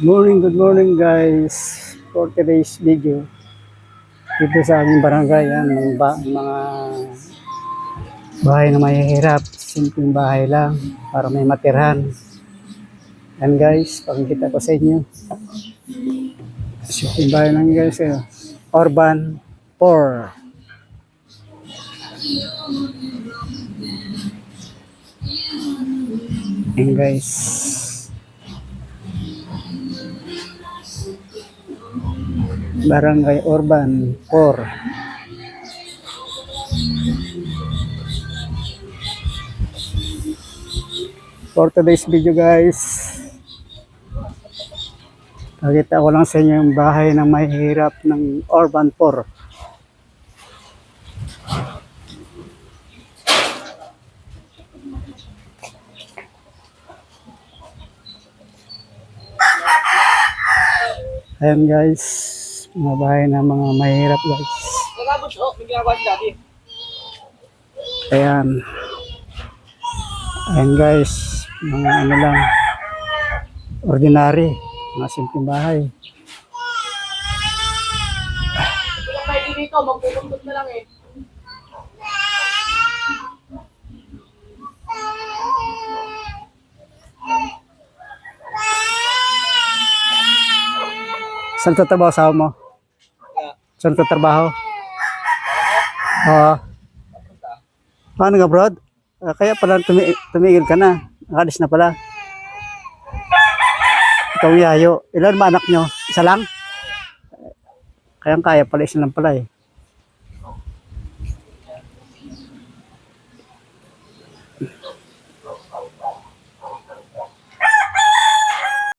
Good morning guys. For today's video, dito sa aming barangay, yan, mga bahay na mahihirap, simpleng bahay lang para may matirhan. Yan guys, pakikita ko sa inyo. Simpleng bahay lang guys, urban poor. Yan guys. Barangay Urban 4. For today's video guys, nakita ko lang sa inyo yung bahay ng mahihirap ng Urban 4. Ayan guys, mga bahay ng mga mahirap guys. Ayan. Ayan guys, mga ano lang, ordinary, mga simpleng bahay. Dito, magpupundot na lang eh. Saan sa trabaho sa mo? Saan sa trabaho? Oo. Paano nga bro? Kaya pala tumigil ka na. Nakalis na pala. Ikaw yayo. Ilan ba anak nyo? Isa lang? Kaya pala, isa lang pala eh.